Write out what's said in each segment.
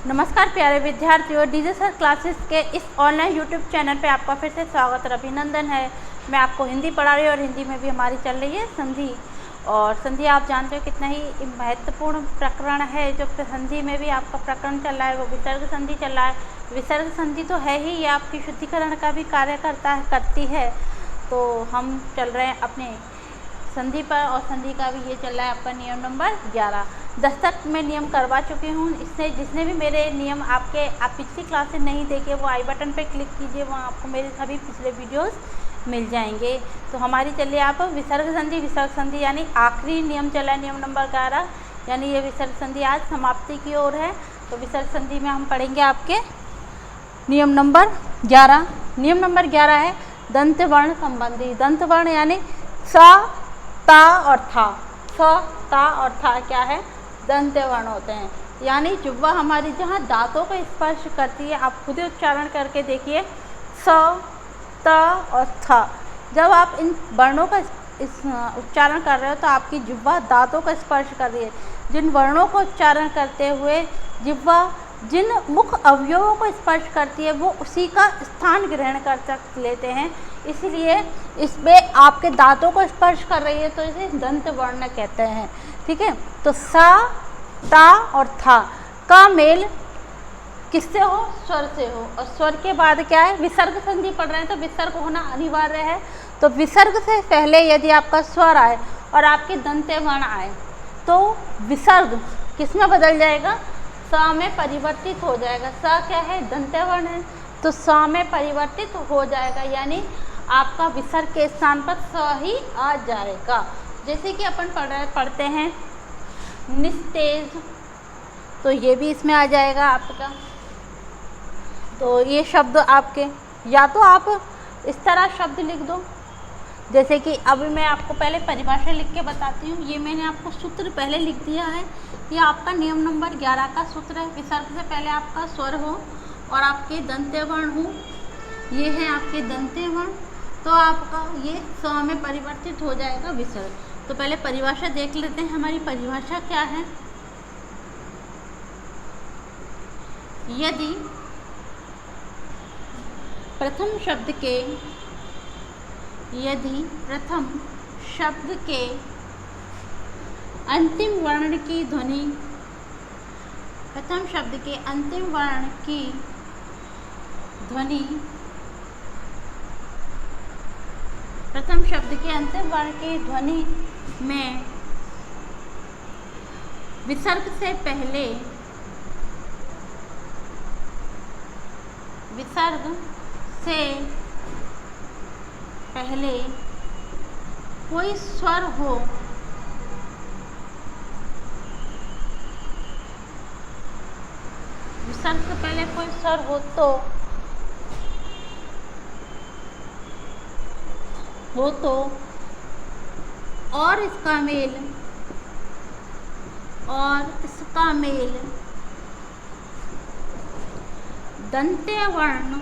नमस्कार प्यारे विद्यार्थियों, डीजे सर क्लासेस के इस ऑनलाइन यूट्यूब चैनल पे आपका फिर से स्वागत और अभिनंदन है। मैं आपको हिंदी पढ़ा रही हूँ और हिंदी में भी हमारी चल रही है संधि। और संधि आप जानते हो कितना ही महत्वपूर्ण प्रकरण है। जो संधि में भी आपका प्रकरण चल रहा है वो विसर्ग संधि चल रहा है। विसर्ग संधि तो है ही, ये आपकी शुद्धिकरण का भी कार्य करती है। तो हम चल रहे हैं अपने संधि पर और संधि का भी ये चल रहा है आपका नियम नंबर 11। दस्तक में नियम करवा चुकी हूँ। इससे जिसने भी मेरे नियम आप पिछली क्लास से नहीं देखे वो आई बटन पे क्लिक कीजिए, वहाँ आपको मेरे सभी पिछले वीडियोस मिल जाएंगे। तो हमारी चलिए आप विसर्ग संधि यानी आखिरी नियम चला है, नियम नंबर 11, यानी ये विसर्ग संधि आज समाप्ति की ओर है। तो विसर्ग संधि में हम पढ़ेंगे आपके नियम नंबर 11। नियम नंबर 11 है दंत वर्ण संबंधी। दंत वर्ण यानी सा, ता और था। स, ता और था क्या है? दंत वर्ण होते हैं। यानी जुब्वा हमारी जहाँ दांतों को स्पर्श करती है, आप खुद ही उच्चारण करके देखिए, स, त और था। जब आप इन वर्णों का उच्चारण कर रहे हो तो आपकी जिह्वा दांतों का स्पर्श कर रही है। जिन वर्णों को उच्चारण करते हुए जिह्वा जिन मुख अवयवों को स्पर्श करती है वो उसी का स्थान ग्रहण कर लेते हैं, इसलिए इसमें आपके दांतों को स्पर्श कर रही है तो इसे दंत वर्ण कहते हैं। ठीक है, तो सा, ता और था का मेल किससे हो? स्वर से हो। और स्वर के बाद क्या है? विसर्ग संधि पढ़ रहे हैं तो विसर्ग होना अनिवार्य है। तो विसर्ग से पहले यदि आपका स्वर आए और आपके दंत वर्ण आए तो विसर्ग किस में बदल जाएगा? सा में परिवर्तित हो जाएगा। सा क्या है? दंत वर्ण है, तो सा में परिवर्तित हो जाएगा, यानी आपका विसर्ग के स्थान पर स ही आ जाएगा। जैसे कि अपन पढ़ते हैं निस्तेज, तो ये भी इसमें आ जाएगा आपका। तो ये शब्द आपके, या तो आप इस तरह शब्द लिख दो, जैसे कि अभी मैं आपको पहले परिभाषा लिख के बताती हूँ। ये मैंने आपको सूत्र पहले लिख दिया है। ये आपका नियम नंबर 11 का सूत्र है। विसर्ग से पहले आपका स्वर हो और आपके दंते वर्ण हो, ये है आपके दंते वर्ण, तो आपका ये स में परिवर्तित हो जाएगा विसर्ग। तो पहले परिभाषा देख लेते हैं। हमारी परिभाषा क्या है? यदि प्रथम शब्द के अंतिम वर्ण की ध्वनि, प्रथम शब्द के अंतिम वर्ण की ध्वनि, प्रथम शब्द के अंतिम वर्ण की ध्वनि में विसर्ग से पहले कोई स्वर हो विसर्ग से पहले कोई स्वर हो तो और इसका मेल दंत्य वर्ण,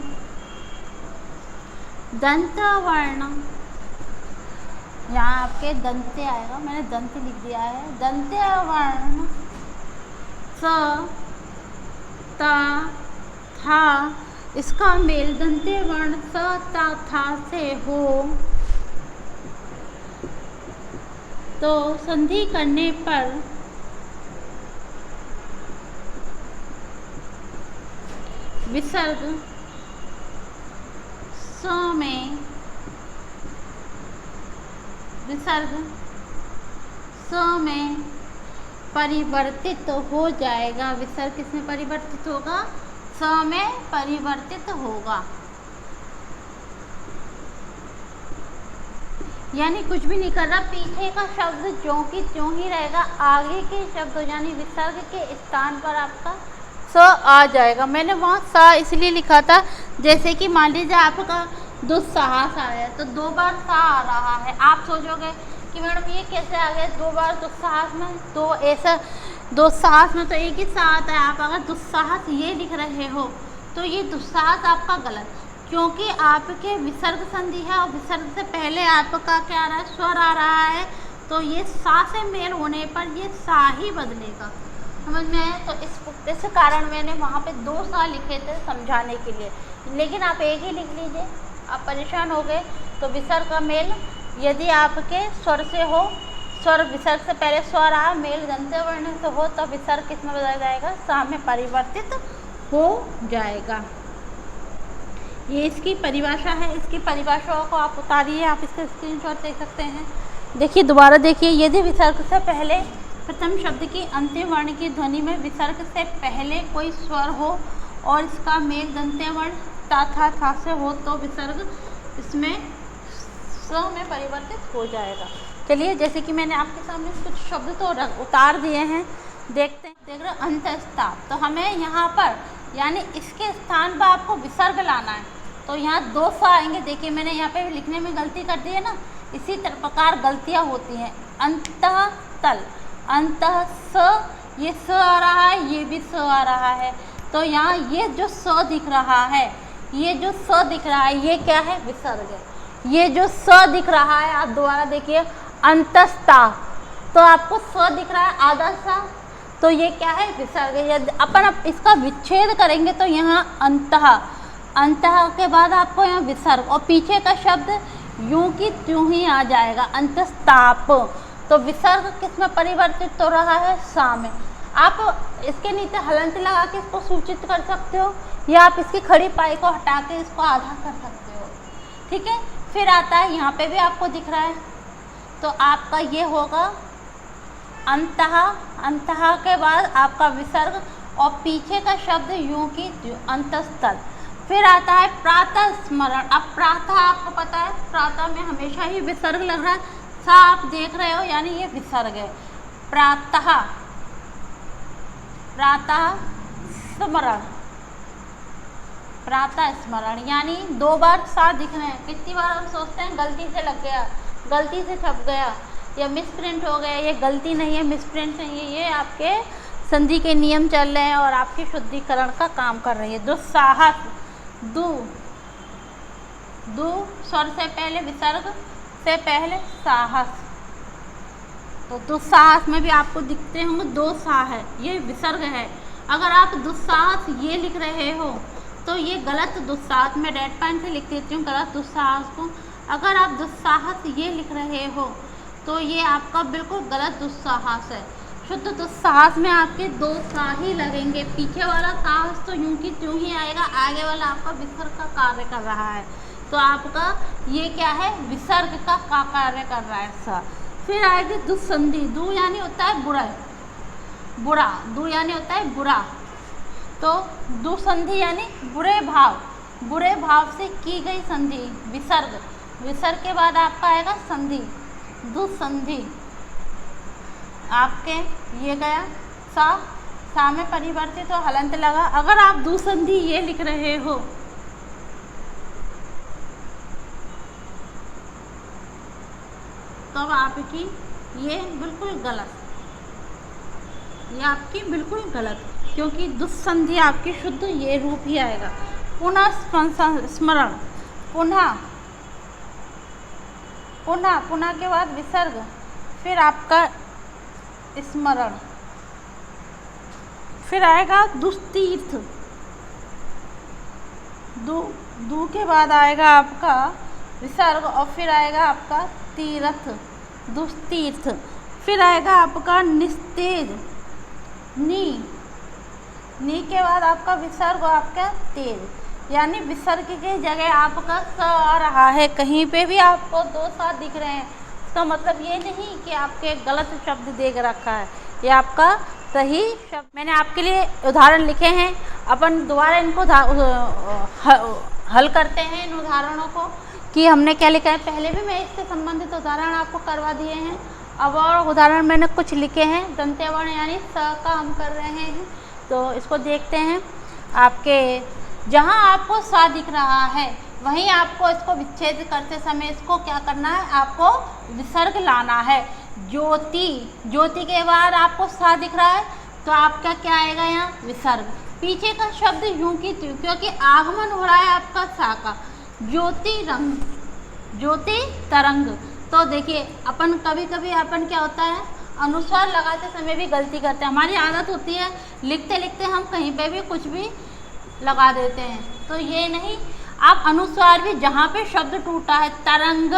यहाँ आपके दंत्य आएगा, मैंने दंत लिख दिया है। दंत्य वर्ण स, ता, था, इसका मेल दंत्य वर्ण स, ता, था से हो तो संधि करने पर विसर्ग स में परिवर्तित हो जाएगा। विसर्ग किसमें परिवर्तित होगा? स में परिवर्तित होगा। यानी कुछ भी नहीं कर रहा, पीछे का शब्द ज्यों की त्यों ही रहेगा, आगे के शब्द यानी विसर्ग के स्थान पर आपका स आ जाएगा। मैंने वहाँ सा इसलिए लिखा था, जैसे कि मान लीजिए आपका दुस्साहस आया तो 2 बार सा आ रहा है। आप सोचोगे कि मैडम ये कैसे आ गया 2 बार दुस्साहस में? तो ऐसा दुस्साहस में तो एक ही सा आता है। आप अगर दुस्साहस ये लिख रहे हो तो ये दुस्साहस आपका गलत, क्योंकि आपके विसर्ग संधि है और विसर्ग से पहले आपका क्या आ रहा है? स्वर आ रहा है। तो ये सा से मेल होने पर ये सा ही बदलेगा। समझ में आया? तो इस कारण मैंने वहाँ पे 2 सा लिखे थे समझाने के लिए, लेकिन आप एक ही लिख लीजिए, आप परेशान हो गए। तो विसर्ग का मेल यदि आपके स्वर से हो, स्वर विसर्ग से पहले स्वर आ, मेल दंत्य वर्ण से हो, तो विसर्ग किस में बदल जाएगा? सा में परिवर्तित हो जाएगा। ये इसकी परिभाषा है। इसकी परिभाषाओं को आप उतारिए, आप इसका स्क्रीनशॉट दे सकते हैं। देखिए, दोबारा देखिए, यदि विसर्ग से पहले प्रथम शब्द की अंतिम वर्ण की ध्वनि में विसर्ग से पहले कोई स्वर हो और इसका मेल दंत्य वर्ण ता था से हो, तो विसर्ग इसमें स में परिवर्तित हो जाएगा। चलिए, जैसे कि मैंने आपके सामने कुछ शब्द तो उतार दिए हैं, देखते हैं। देख रहे हो, अंतस्ताप, तो हमें यहाँ पर यानी इसके स्थान पर आपको विसर्ग लाना है, तो यहाँ 2 सा आएंगे। देखिए, मैंने यहाँ पे लिखने में गलती कर दी है ना, इसी प्रकार गलतियाँ होती हैं। अंतः तल, अंतः स, ये स आ रहा है, ये भी स आ रहा है, तो यहाँ ये जो स दिख रहा है, ये जो स दिख रहा है, ये क्या है? विसर्ग है। ये जो स दिख रहा है, आप दोबारा देखिए, अंतस्ता, तो आपको स दिख रहा है आधा सा, तो ये क्या है? विसर्ग। यदि अपन इसका विच्छेद करेंगे तो यहाँ अंतः, अंतः के बाद आपको यहाँ विसर्ग और पीछे का शब्द यूं की त्यों ही आ जाएगा, अंतस्ताप। तो विसर्ग किस में परिवर्तित हो रहा है? सा में। आप इसके नीचे हलंत लगा के इसको सूचित कर सकते हो, या आप इसकी खड़ी पाई को हटा के इसको आधा कर सकते हो। ठीक है, फिर आता है, यहाँ पे भी आपको दिख रहा है, तो आपका ये होगा अंतः, अंतः के बाद आपका विसर्ग और पीछे का शब्द यूं की त्यों, अंतस्थल। फिर आता है प्रातः स्मरण। अब प्रातः आपको पता है, प्रातः में हमेशा ही विसर्ग लग रहा है, सा आप देख रहे हो, यानी ये विसर्ग है। प्रातः, प्रातः स्मरण, प्रातः स्मरण, यानी 2 बार सा दिख रहे हैं। कितनी बार हम सोचते हैं गलती से लग गया, गलती से छप गया, या मिसप्रिंट हो गया। ये गलती नहीं है, मिसप्रिंट नहीं है, ये आपके संधि के नियम चल रहे हैं और आपकी शुद्धिकरण का काम कर रही है। दुस्साहस, दु, दु स्वर से पहले विसर्ग से पहले साहस, तो दुस्साहस में भी आपको दिखते होंगे 2 सा है, ये विसर्ग है। अगर आप दुस्साहस ये लिख रहे हो तो ये गलत दुस्साहस, मैं रेड पेन से लिख देती हूँ गलत दुस्साहस को। अगर आप दुस्साहस ये लिख रहे हो तो ये आपका बिल्कुल गलत दुस्साहस है। शुद्ध दुस्साहस में आपके 2 सा ही लगेंगे। पीछे वाला साहस तो यूं की त्यों ही आएगा, आगे वाला आपका विसर्ग का कार्य कर रहा है, तो आपका ये क्या है? विसर्ग का कार्य कर रहा है सा। फिर आएगी दुस्संधि। दु यानी होता है बुरा, बुरा, दु यानी होता है बुरा, तो दुस्संधि यानी बुरे भाव, बुरे भाव से की गई संधि, विसर्ग। विसर्ग के बाद आपका आएगा संधि, दुस्संधि। आपके ये गया सा, सा में परिवर्तित हो, हलंत लगा। अगर आप दुस्संधि ये लिख रहे हो तब आपकी ये बिल्कुल गलत, ये आपकी बिल्कुल गलत, क्योंकि दुस्संधि आपकी शुद्ध ये रूप ही आएगा। पुनः स्मरण, पुनः, पुनः, पुनः के बाद विसर्ग, फिर आपका स्मरण, फिर आएगा दुस्तीर्थ। दू के बाद आएगा आपका विसर्ग और फिर आएगा आपका तीर्थ, दुस्तीर्थ। फिर आएगा आपका निस्तेज, नी के बाद आपका विसर्ग और आपका तेज, यानी विसर्ग की जगह आपका स आ रहा है। कहीं पे भी आपको 2 सा दिख रहे हैं, इसका मतलब ये नहीं कि आपके गलत शब्द देख रखा है, ये आपका सही शब्द। मैंने आपके लिए उदाहरण लिखे हैं, अपन दोबारा इनको हल करते हैं इन उदाहरणों को कि हमने क्या लिखा है। पहले भी मैं इससे संबंधित उदाहरण आपको करवा दिए हैं, अब और उदाहरण मैंने कुछ लिखे हैं। दंत्य वर्ण यानी स का हम कर रहे हैं, तो इसको देखते हैं। आपके जहाँ आपको सा दिख रहा है वहीं आपको इसको विच्छेद करते समय इसको क्या करना है? आपको विसर्ग लाना है। ज्योति, ज्योति के बाद आपको सा दिख रहा है तो आपका क्या आएगा? यहाँ विसर्ग। पीछे का शब्द यूं की त्यों, क्योंकि आगमन हो रहा है आपका सा का। ज्योति रंग, ज्योति तरंग। तो देखिए अपन कभी कभी अपन क्या होता है, अनुस्वार लगाते समय भी गलती करते हैं। हमारी आदत होती है लिखते लिखते हम कहीं पे भी कुछ भी लगा देते हैं, तो ये नहीं, आप अनुस्वार भी जहाँ पे शब्द टूटा है, तरंग,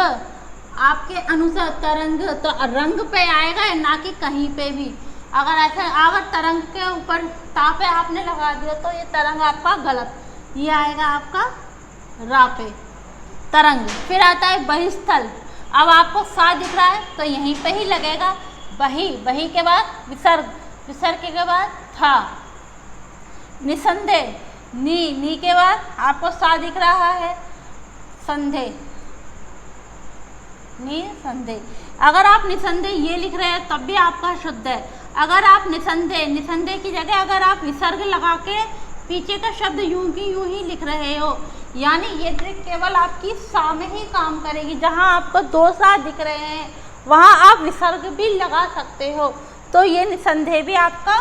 आपके अनुसार तरंग तो रंग पे आएगा, ना कि कहीं पे भी। अगर ऐसा, अगर तरंग के ऊपर तापे आपने लगा दिया तो ये तरंग आपका गलत, ये आएगा आपका रा पे, तरंग। फिर आता है बहिस्थल। अब आपको सा दिख रहा है तो यहीं पे ही लगेगा बही, बही के बाद विसर्ग, विसर्ग के बाद था। निसंदेह, नी, नी के बाद आपको सा दिख रहा है, संदेह, निसंदेह। अगर आप निसंदेह ये लिख रहे हैं तब भी आपका शुद्ध है। अगर आप निसंदेह, निसंदेह की जगह अगर आप विसर्ग लगा के पीछे का शब्द यूं की यूं ही लिख रहे हो, यानी ये ट्रिक केवल आपकी सा में ही काम करेगी। जहां आपको दो सा दिख रहे हैं वहां आप विसर्ग भी लगा सकते हो, तो ये निसंदेह भी आपका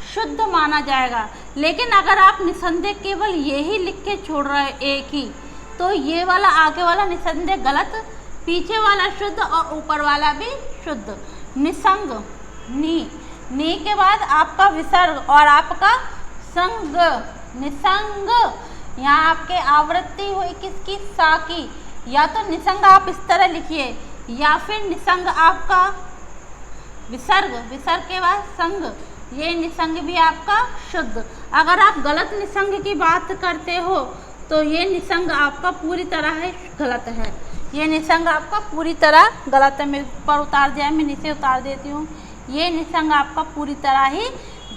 शुद्ध माना जाएगा। लेकिन अगर आप निसंदेह केवल ये ही लिख के छोड़ रहे हैं एक ही, तो ये वाला आगे वाला निसंदेह गलत, पीछे वाला शुद्ध और ऊपर वाला भी शुद्ध। निसंग, नी, नी के बाद आपका विसर्ग और आपका संग, निसंग। यहाँ आपके आवृत्ति हुई किसकी, सा की। या तो निसंग आप इस तरह लिखिए, या फिर निसंग आपका विसर्ग, विसर्ग के बाद संग, ये निसंग भी आपका शुद्ध। अगर आप गलत निसंग की बात करते हो तो ये निसंग आपका पूरी तरह है गलत है, ये निसंग आपका पूरी तरह गलत है। मैं ऊपर उतार दिया, मैं नीचे उतार देती हूँ। ये निसंग आपका पूरी तरह ही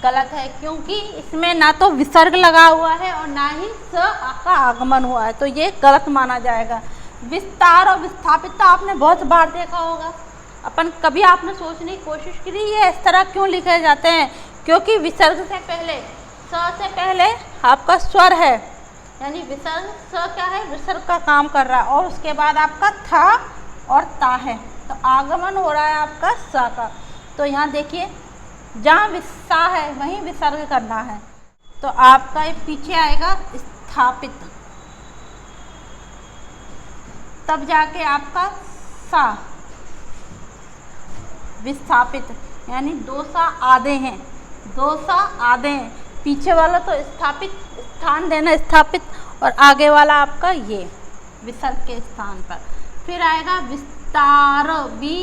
गलत है, क्योंकि इसमें ना तो विसर्ग लगा हुआ है और ना ही स आपका आगमन हुआ है, तो ये गलत माना जाएगा। विस्तार और विस्थापित तो आपने बहुत बार देखा होगा, अपन कभी आपने सोचने की कोशिश की ये इस तरह क्यों लिखे जाते हैं, क्योंकि विसर्ग से पहले, स से पहले आपका स्वर है, यानी विसर्ग, स क्या है, विसर्ग का काम कर रहा है, और उसके बाद आपका था और ता है, तो आगमन हो रहा है आपका सा का। तो यहाँ देखिए जहाँ विस्सा है वहीं विसर्ग करना है, तो आपका ये पीछे आएगा स्थापित, तब जाके आपका सा, विस्थापित, यानी दो सा आधे हैं, दो सा आधे हैं। पीछे वाला तो स्थापित, स्थान देना स्थापित, और आगे वाला आपका ये विसर्ग के स्थान पर। फिर आएगा विस्तार, वी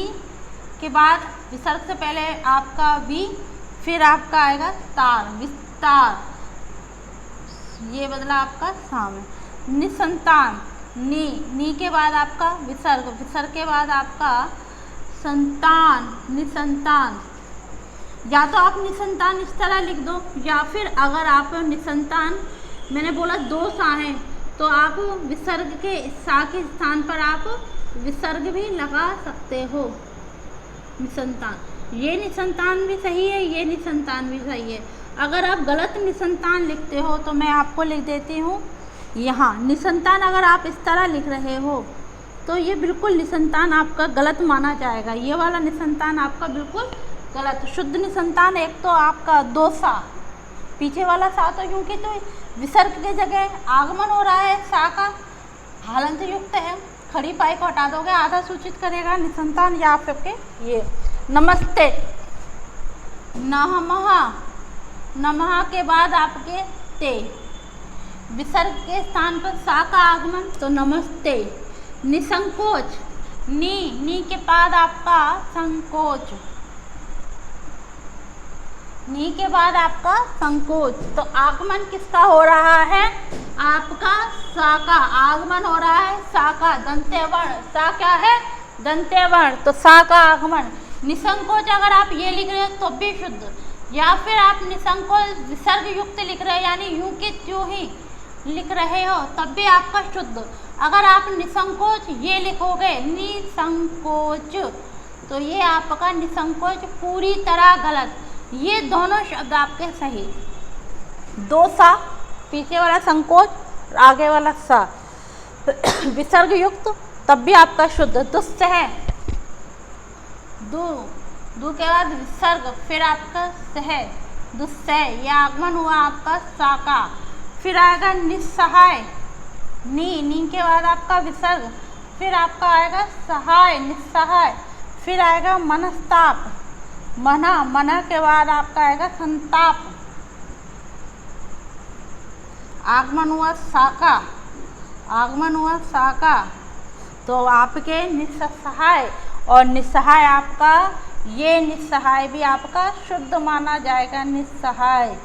के बाद विसर्ग से पहले आपका वी, फिर आपका आएगा तार, विस्तार, ये बदला आपका साम। निसंतान, नी, नी के बाद आपका विसर्ग, विसर्ग के बाद आपका संतान, निसंतान। या तो आप निसंतान इस तरह लिख दो, या फिर अगर आप निसंतान, मैंने बोला दो सा हैं, तो आप विसर्ग के सा के स्थान पर आप विसर्ग भी लगा सकते हो, निसंतान। ये निसंतान भी सही है, ये निसंतान भी सही है। अगर आप गलत निसंतान लिखते हो तो मैं आपको लिख देती हूँ यहाँ निसंतान। अगर आप इस तरह लिख रहे हो तो ये बिल्कुल निसंतान आपका गलत माना जाएगा, ये वाला निसंतान आपका बिल्कुल गलत। शुद्ध निसंतान एक तो आपका दो सा, पीछे वाला सा तो क्योंकि तो विसर्ग की जगह आगमन हो रहा है, सा का हालंत युक्त है, खड़ी पाई को हटा दोगे आधा सूचित करेगा निसंतान। या आपके ये नमस्ते, नमः, नमः के बाद आपके ते, विसर्ग के स्थान पर सा का आगमन तो नमस्ते। निसंकोच, नी, नी के बाद आपका संकोच, नी के बाद आपका संकोच, तो आगमन किसका हो रहा है, आपका सा का आगमन हो रहा है, सा का दंत्य वर्ण, सा क्या है दंत्य वर्ण, तो सा का आगमन। निसंकोच अगर आप ये लिख रहे हो तो भी शुद्ध, या फिर आप निसंकोच विसर्ग युक्त लिख रहे हो यानी यूं के त्यों ही लिख रहे हो तब भी आपका शुद्ध। अगर आप निसंकोच ये लिखोगे निसंकोच, तो ये आपका निसंकोच पूरी तरह गलत। ये दोनों शब्द आपके सही, दो सा, पीछे वाला संकोच, आगे वाला सा विसर्ग युक्त, तब भी आपका शुद्ध। दुस्सह, दू, दू के बाद विसर्ग, फिर आपका सह, दुस्सह, यह आगमन हुआ आपका सा का। फिर आएगा निस्सहाय, नी, नी के बाद आपका विसर्ग, फिर आपका आएगा सहाय, निस्सहाय। फिर आएगा मनस्ताप, मना, मना के बाद आपका आएगा संताप। आगमन हुआ साका, आगमन हुआ साका, तो आपके निस्सहाय, और निस्सहाय आपका, ये निस्सहाय भी आपका शुद्ध माना जाएगा, निस्सहाय।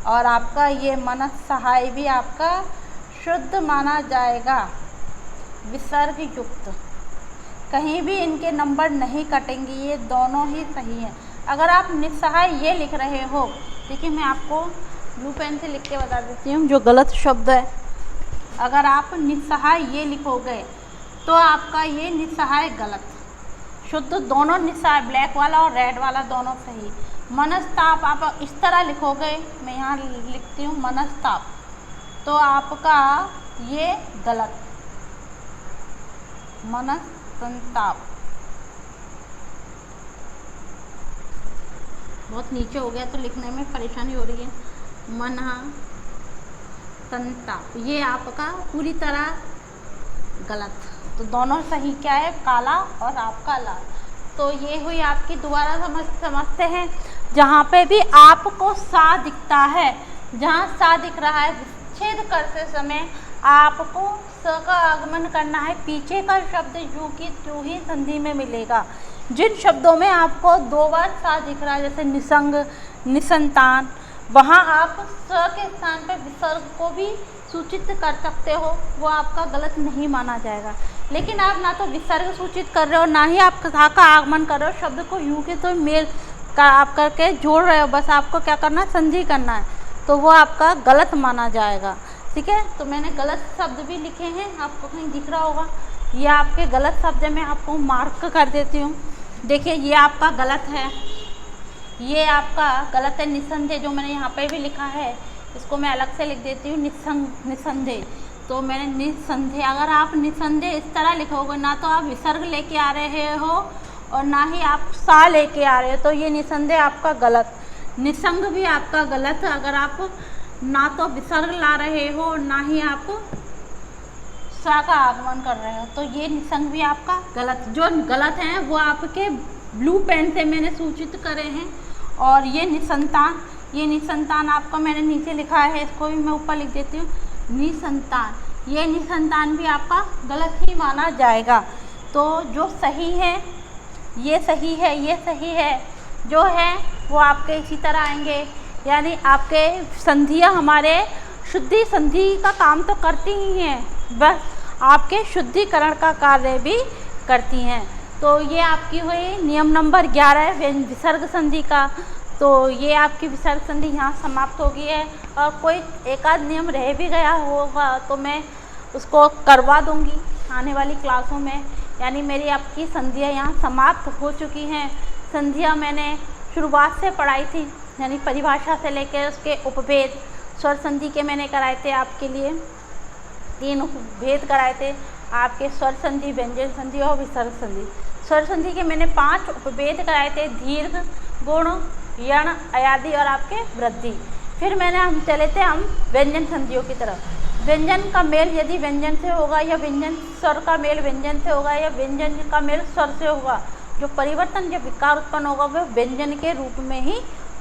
और आपका ये मनस्सहाय भी आपका शुद्ध माना जाएगा, विसर्ग युक्त। कहीं भी इनके नंबर नहीं कटेंगे, ये दोनों ही सही हैं। अगर आप निस्सहाय ये लिख रहे हो, देखिए मैं आपको ब्लू पेन से लिख के बता देती हूँ जो गलत शब्द है। अगर आप निस्सहाय ये लिखोगे तो आपका ये निस्सहाय गलत, शुद्ध दोनों निस्सहाय, ब्लैक वाला और रेड वाला दोनों सही। मनस्ताप आप इस तरह लिखोगे, मैं यहाँ लिखती हूँ मनस्ताप, तो आपका ये गलत, मनस्ताप। बहुत नीचे हो गया तो लिखने में परेशानी हो रही है। मनस्ताप ये आपका पूरी तरह गलत, तो दोनों सही क्या है, काला और आपका लाल। तो ये हुई आपकी, दोबारा समझते हैं। जहाँ पे भी आपको सा दिखता है, जहाँ सा दिख रहा है, विच्छेद करते समय आपको स का आगमन करना है, पीछे का शब्द यूं की त्यों ही संधि में मिलेगा। जिन शब्दों में आपको 2 बार सा दिख रहा है, जैसे निसंग, निसंतान, वहाँ आप स के स्थान पर विसर्ग को भी सूचित कर सकते हो, वो आपका गलत नहीं माना जाएगा। लेकिन आप ना तो विसर्ग सूचित कर रहे हो, ना ही आप सा का आगमन कर रहे हो, शब्द को यूं के तो मेल का आप करके जोड़ रहे हो, बस आपको क्या करना है, संधि करना है, तो वो आपका गलत माना जाएगा। ठीक है, तो मैंने गलत शब्द भी लिखे हैं, आपको कहीं दिख रहा होगा। ये आपके गलत शब्द मैं आपको मार्क कर देती हूँ। देखिए ये आपका गलत है, ये आपका गलत है निसंदेह, जो मैंने यहाँ पे भी लिखा है, इसको मैं अलग से लिख देती हूँ निसंदेह। तो मैंने निसंदेह, अगर आप निसंदेह इस तरह लिखोगे, ना तो आप विसर्ग लेके आ रहे हो और ना ही आप सा लेके आ रहे हो, तो ये निसंदेह आपका गलत। निसंग भी आपका गलत है, अगर आप ना तो विसर्ग ला रहे हो और ना ही आप सा का आगमन कर रहे हो, तो ये निसंग भी आपका गलत। जो गलत हैं वो आपके ब्लू पेन से मैंने सूचित करे हैं। और ये निसंतान, ये निसंतान आपका मैंने नीचे लिखा है, इसको भी मैं ऊपर लिख देती हूँ, निसंतान। ये निसंतान भी आपका गलत ही माना जाएगा। तो जो सही है, ये सही है, ये सही है, जो है वो आपके इसी तरह आएंगे। यानी आपके संधियाँ हमारे शुद्धि संधि का काम तो करती ही हैं, बस आपके शुद्धिकरण का कार्य भी करती हैं। तो ये आपकी हुई नियम नंबर 11 विसर्ग संधि का। तो ये आपकी विसर्ग संधि यहाँ समाप्त हो गई है। और कोई एक आध नियम रह भी गया होगा तो मैं उसको करवा दूँगी आने वाली क्लासों में। यानी मेरी आपकी संधियाँ यहाँ समाप्त हो चुकी हैं। संधियाँ मैंने शुरुआत से पढ़ाई थी, यानी परिभाषा से लेकर उसके उपभेद, स्वर संधि के मैंने कराए थे आपके लिए, 3 उपभेद कराए थे आपके, स्वर संधि, व्यंजन संधि और विसर्ग संधि। स्वर संधि के मैंने 5 उपभेद कराए थे, दीर्घ, गुण, यण, अयादि और आपके वृद्धि। फिर हम चले थे व्यंजन संधियों की तरफ। व्यंजन का मेल यदि व्यंजन से होगा, या व्यंजन स्वर का मेल व्यंजन से होगा, या व्यंजन का मेल स्वर से होगा, जो परिवर्तन जब विकार उत्पन्न होगा वह व्यंजन के रूप में ही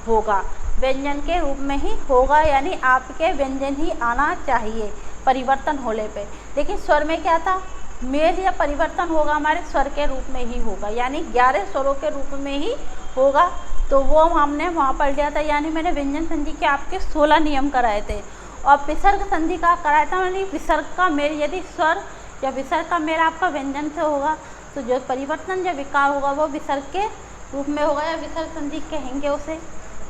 होगा, व्यंजन के रूप में ही होगा। यानी आपके व्यंजन ही आना चाहिए परिवर्तन होने पे। लेकिन स्वर में क्या था, मेल या परिवर्तन होगा हमारे स्वर के रूप में ही होगा, यानी 11 स्वरों के रूप में ही होगा। तो वो हमने वहाँ पढ़ लिया था। यानी मैंने व्यंजन संधि के आपके 16 नियम कराए थे। और विसर्ग संधि का कराया था, यानी विसर्ग का मेल यदि स्वर या विसर्ग का मेल आपका व्यंजन से होगा, तो जो परिवर्तन या विकार होगा वो विसर्ग के रूप में होगा, या विसर्ग संधि कहेंगे उसे।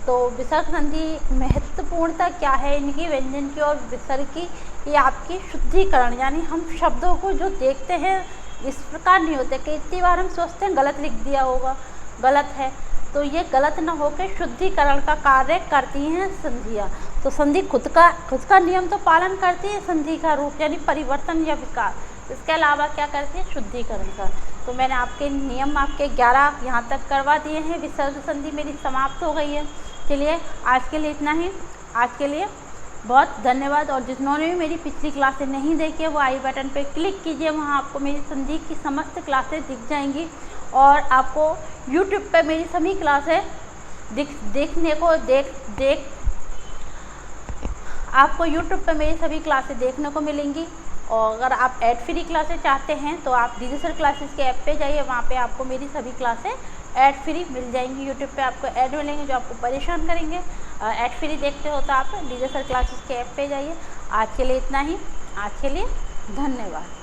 तो विसर्ग संधि महत्वपूर्णता क्या है इनकी, व्यंजन की और विसर्ग की, ये आपकी शुद्धिकरण। यानी हम शब्दों को जो देखते हैं इस प्रकार नहीं होते, कितनी बार हम सोचते हैं गलत लिख दिया होगा, गलत है, तो ये गलत न होकर शुद्धिकरण का कार्य करती हैं संधियाँ। तो संधि खुद का नियम तो पालन करती है, संधि का रूप यानी परिवर्तन या विकार, इसके अलावा क्या करती है, शुद्धिकरण का। तो मैंने आपके नियम आपके 11 यहाँ तक करवा दिए हैं। विसर्ग संधि मेरी समाप्त हो गई है। चलिए आज के लिए इतना ही। आज के लिए बहुत धन्यवाद। और जिन्होंने भी मेरी पिछली क्लासें नहीं देखी है वो आई बटन पे क्लिक कीजिए, वहाँ आपको मेरी संधि की समस्त क्लासें दिख जाएंगी। और आपको यूट्यूब पे मेरी सभी क्लासें आपको यूट्यूब पे मेरी सभी क्लासेस देखने को मिलेंगी। और अगर आप ऐड फ्री क्लासेस चाहते हैं तो आप डीजे सर क्लासेस के ऐप पे जाइए, वहाँ पे आपको मेरी सभी क्लासेस ऐड फ्री मिल जाएंगी। यूट्यूब पे आपको ऐड मिलेंगे जो आपको परेशान करेंगे। ऐड फ्री देखते हो तो आप डीजे सर क्लासेस के ऐप पे जाइए। आज के लिए इतना ही। आज के लिए धन्यवाद।